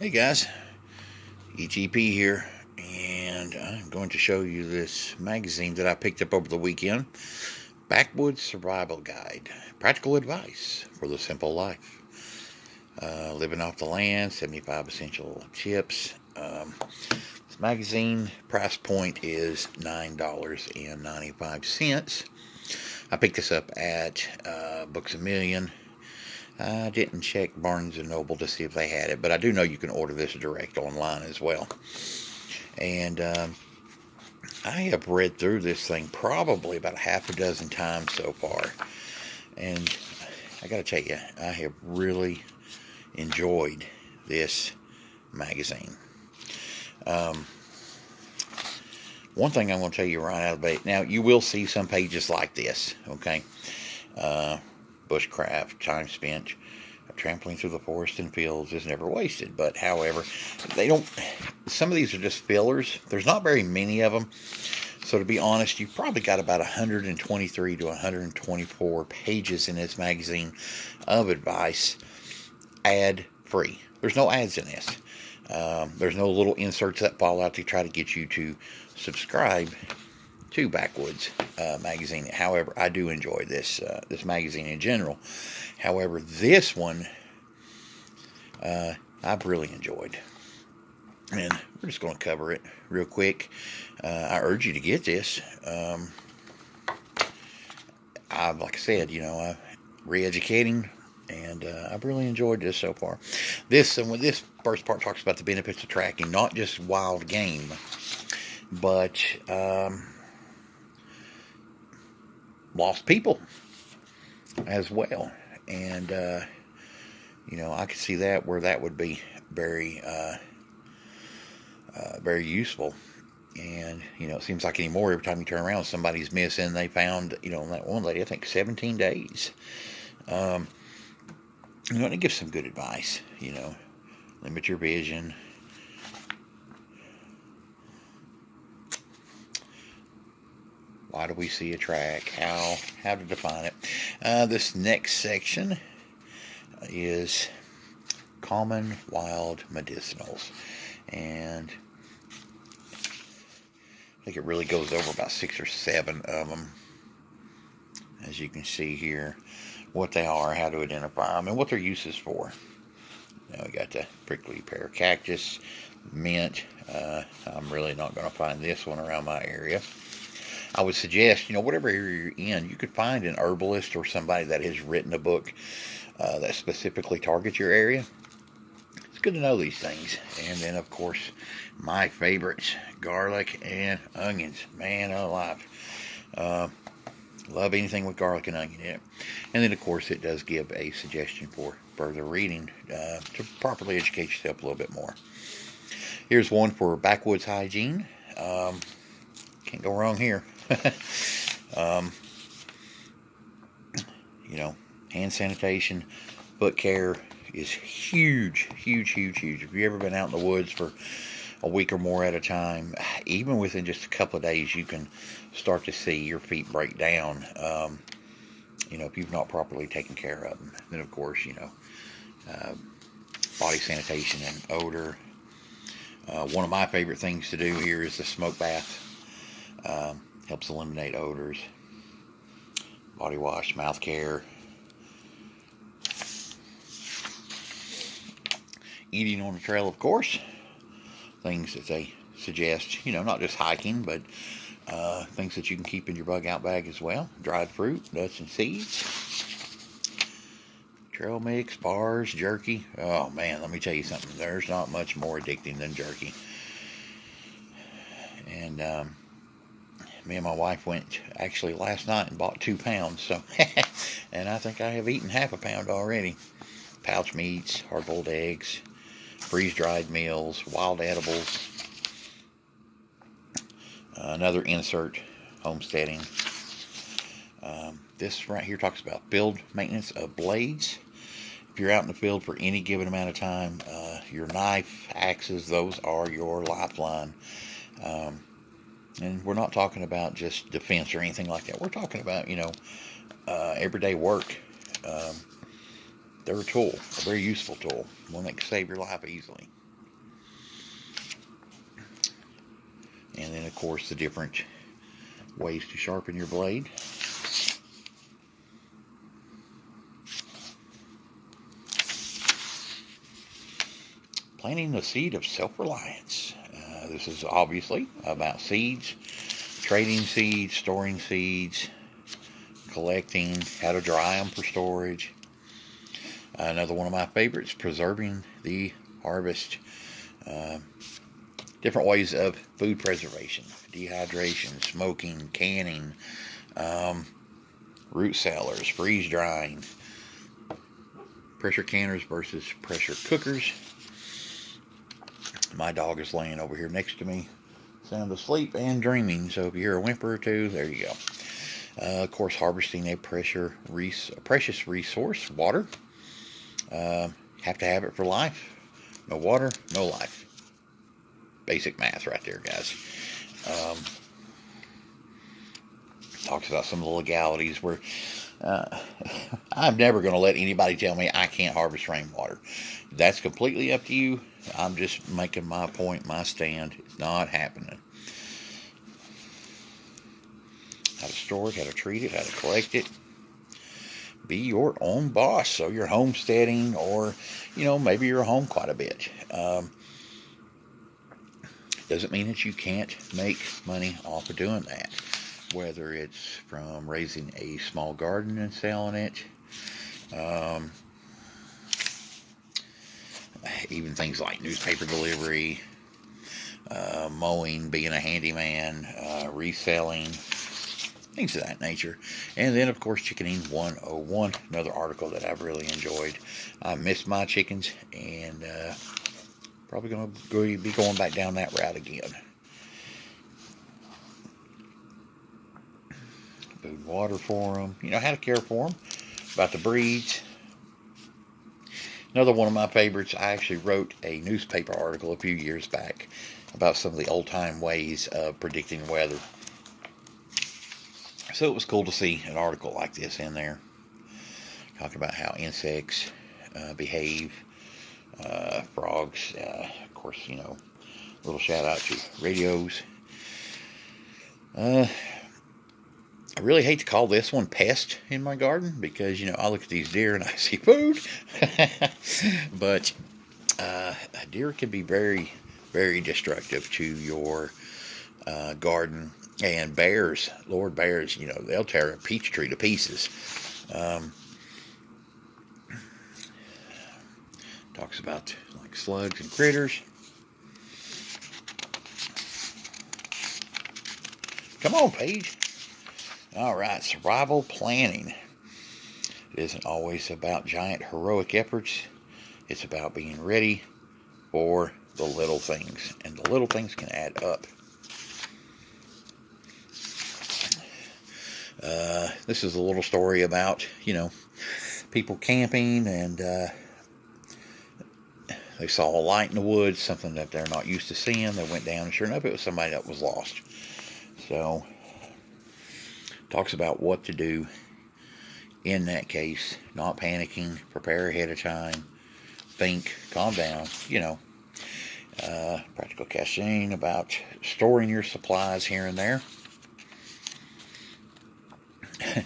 Hey guys, EGP here, and I'm going to show you this magazine that I picked up over the weekend. Backwoods Survival Guide. Practical advice for the simple life. Living off the land, 75 essential tips. This magazine price point is $9.95. I picked this up at Books A Million. I didn't check Barnes & Noble to see if they had it, but I do know you can order this direct online as well. And I have read through this thing probably about half a dozen times so far. And I got to tell you, I have really enjoyed this magazine. One thing I'm going to tell you right out of the gate. Now, you will see some pages like this, okay? Bushcraft, time spent trampling through the forest and fields is never wasted. But however, some of these are just fillers. There's not very many of them. So to be honest, you've probably got about 123 to 124 pages in this magazine of advice, ad free. There's no ads in this. There's no little inserts that fall out to try to get you to subscribe to Backwoods magazine. However, I do enjoy this magazine in general. However, this one I've really enjoyed, and we're just going to cover it real quick. I urge you to get this. Like I said, I'm re-educating, and I've really enjoyed this so far. This first part talks about the benefits of tracking not just wild game, but lost people as well. And I could see that where that would be very very useful. And it seems like anymore, every time you turn around, somebody's missing. They found that one lady, I think 17 days. And it gives some good advice. Limit your vision. Why do we see a track? How to define it? This next section is common wild medicinals, and I think it really goes over about 6 or 7 of them, as you can see here, what they are, how to identify them, and what their uses for. Now we got the prickly pear cactus, mint. I'm really not going to find this one around my area. I would suggest, whatever area you're in, you could find an herbalist or somebody that has written a book that specifically targets your area. It's good to know these things. And then, of course, my favorites, garlic and onions. Man alive. Love anything with garlic and onion in it. And then, of course, it does give a suggestion for further reading to properly educate yourself a little bit more. Here's one for Backwoods Hygiene. Can't go wrong here. Hand sanitation, foot care is huge, huge, huge, huge. If you've ever been out in the woods for a week or more at a time, even within just a couple of days, you can start to see your feet break down, if you've not properly taken care of them. Then, of course, body sanitation and odor. One of my favorite things to do here is the smoke bath. Helps eliminate odors. Body wash, mouth care. Eating on the trail, of course. Things that they suggest, not just hiking, but things that you can keep in your bug out bag as well. Dried fruit, nuts and seeds. Trail mix, bars, jerky. Oh man, let me tell you something. There's not much more addicting than jerky. And me and my wife went actually last night and bought 2 pounds. So, and I think I have eaten half a pound already. Pouch meats, hard-boiled eggs, freeze-dried meals, wild edibles. Another insert, homesteading. This right here talks about field maintenance of blades. If you're out in the field for any given amount of time, your knife, axes, those are your lifeline. And we're not talking about just defense or anything like that. We're talking about, everyday work. They're a tool, a very useful tool, one that can save your life easily. And then, of course, the different ways to sharpen your blade. Planting the seed of self-reliance. This is obviously about seeds, trading seeds, storing seeds, collecting, how to dry them for storage. Another one of my favorites, preserving the harvest. Different ways of food preservation, dehydration, smoking, canning, root cellars, freeze drying, pressure canners versus pressure cookers. My dog is laying over here next to me, sound asleep and dreaming, so if you hear a whimper or two, there you go. Of course, harvesting a precious resource, water. Have to have it for life. No water, no life. Basic math right there, guys. Talks about some of the legalities where I'm never going to let anybody tell me I can't harvest rainwater. That's completely up to you. I'm just making my point, my stand. It's not happening. How to store it, how to treat it, how to collect it. Be your own boss. So you're homesteading, or, maybe you're home quite a bit. Doesn't mean that you can't make money off of doing that. Whether it's from raising a small garden and selling it, even things like newspaper delivery, mowing, being a handyman, reselling, things of that nature. And then, of course, Chickening 101, another article that I've really enjoyed. I miss my chickens, and probably going to be going back down that route again. Food and water for them, how to care for them, about the breeds. Another one of my favorites, I actually wrote a newspaper article a few years back about some of the old-time ways of predicting weather. So it was cool to see an article like this in there, talking about how insects behave, frogs, of course, little shout out to radios. I really hate to call this one pest in my garden because, I look at these deer and I see food. But a deer can be very, very destructive to your garden. And bears, Lord, bears, they'll tear a peach tree to pieces. Talks about like slugs and critters. Come on, Paige. All right, survival planning. It isn't always about giant heroic efforts. It's about being ready for the little things. And the little things can add up. This is a little story about, people camping, and they saw a light in the woods, something that they're not used to seeing. They went down, and sure enough, it was somebody that was lost. So, talks about what to do in that case. Not panicking, prepare ahead of time, think, calm down, practical caching, about storing your supplies here and there.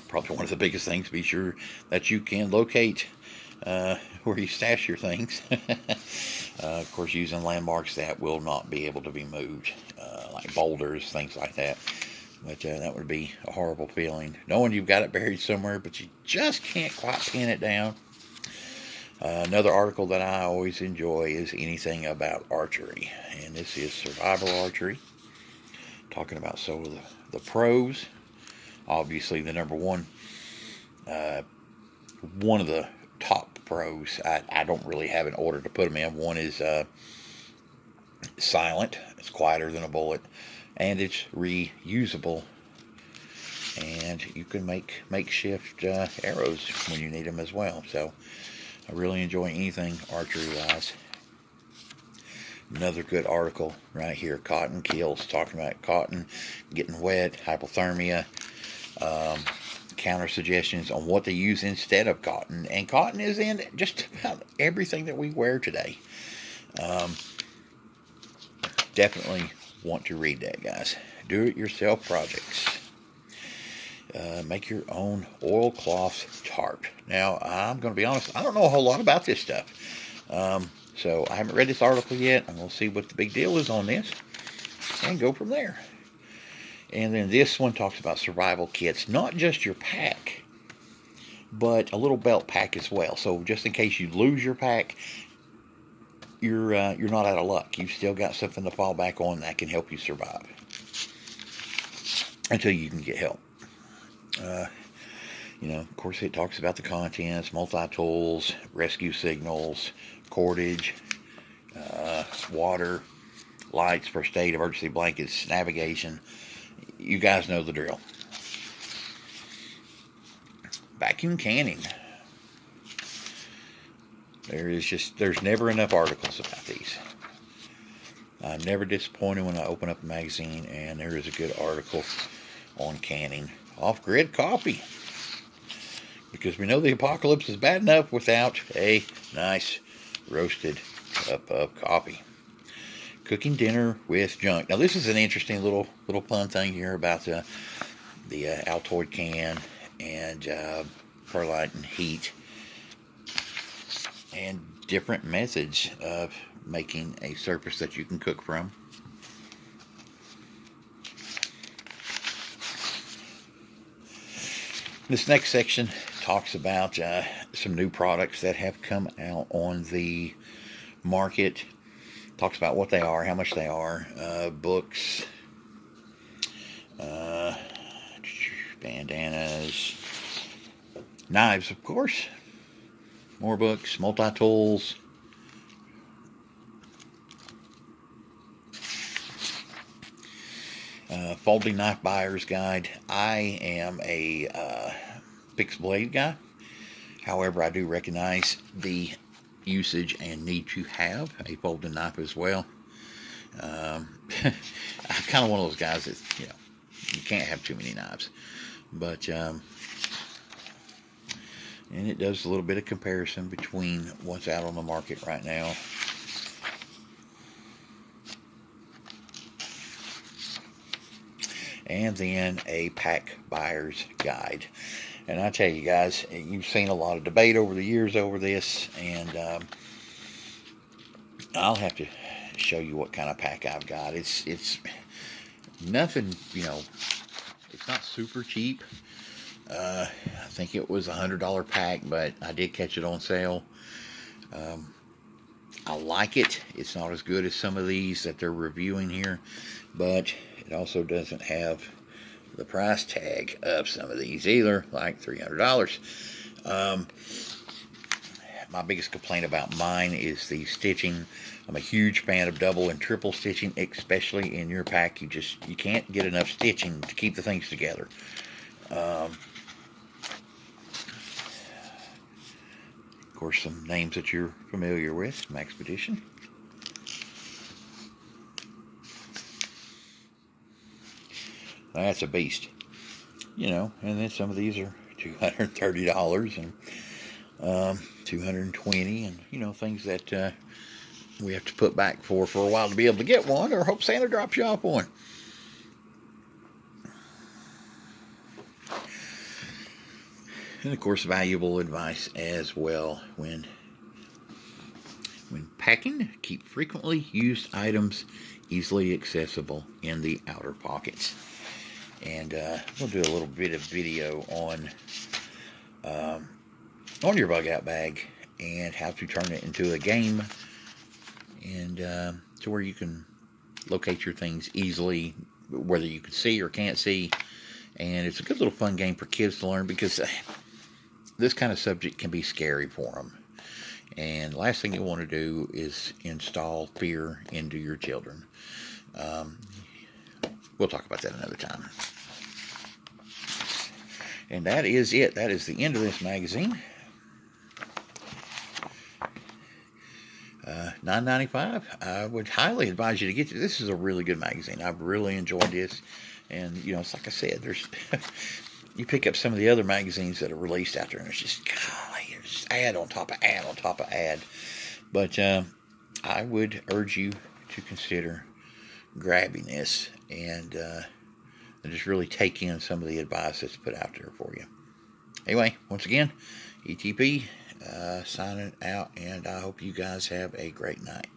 Probably one of the biggest things, be sure that you can locate where you stash your things. Of course, using landmarks that will not be able to be moved, like boulders, things like that. But that would be a horrible feeling, knowing you've got it buried somewhere, but you just can't quite pin it down. Another article that I always enjoy is anything about archery, and this is survival archery, talking about the pros. Obviously, the number one of the top pros, I don't really have an order to put them in. One is silent. It's quieter than a bullet, and it's reusable. And you can make makeshift arrows when you need them as well. So I really enjoy anything archery-wise. Another good article right here, Cotton Kills, talking about cotton getting wet, hypothermia, counter suggestions on what to use instead of cotton. And cotton is in just about everything that we wear today. Definitely want to read that, guys. Do-it-yourself projects. Make your own oilcloth tarp. Now, I'm going to be honest, I don't know a whole lot about this stuff. So I haven't read this article yet. I'm going to see what the big deal is on this and go from there. And then this one talks about survival kits, not just your pack, but a little belt pack as well. So just in case you lose your pack, you're not out of luck. You've still got something to fall back on that can help you survive until you can get help. Of course, it talks about the contents, multi-tools, rescue signals, cordage, water, lights, first aid, emergency blankets, navigation. You guys know the drill. Vacuum canning. There's never enough articles about these. I'm never disappointed when I open up a magazine and there is a good article on canning off-grid coffee. Because we know the apocalypse is bad enough without a nice roasted cup of coffee. Cooking dinner with junk. Now this is an interesting little fun thing here about the Altoid can and perlite and heat and different methods of making a surface that you can cook from. This next section talks about some new products that have come out on the market. Talks about what they are, how much they are, books, bandanas, knives, of course, more books, multi-tools, folding knife buyer's guide. I am a fixed blade guy. However, I do recognize the usage and need to have a folding knife as well. I'm kind of one of those guys that, you can't have too many knives. But, and it does a little bit of comparison between what's out on the market right now. And then a pack buyer's guide. And I tell you guys, you've seen a lot of debate over the years over this, and I'll have to show you what kind of pack I've got. It's nothing, it's not super cheap. I think it was $100 pack, but I did catch it on sale. I like it. It's not as good as some of these that they're reviewing here, but it also doesn't have the price tag of some of these either, like $300. My biggest complaint about mine is the stitching. I'm a huge fan of double and triple stitching, especially in your pack. You can't get enough stitching to keep the things together. Of course, some names that you're familiar with. Maxpedition. That's a beast. And then some of these are $230 and $220, and things that we have to put back for a while to be able to get one, or hope Santa drops you off one. And of course, valuable advice as well when packing. Keep frequently used items easily accessible in the outer pockets. And we'll do a little bit of video on your bug out bag and how to turn it into a game, and to where you can locate your things easily, whether you can see or can't see. And it's a good little fun game for kids to learn, because this kind of subject can be scary for them. And last thing you want to do is install fear into your children. We'll talk about that another time. And that is it. That is the end of this magazine. $9.95. I would highly advise you to get this. This is a really good magazine. I've really enjoyed this. And, it's like I said, there's you pick up some of the other magazines that are released out there, and it's just, golly, it's just ad on top of ad on top of ad. But I would urge you to consider grabbing this and just really take in some of the advice that's put out there for you. Anyway, once again, ETP signing out, and I hope you guys have a great night.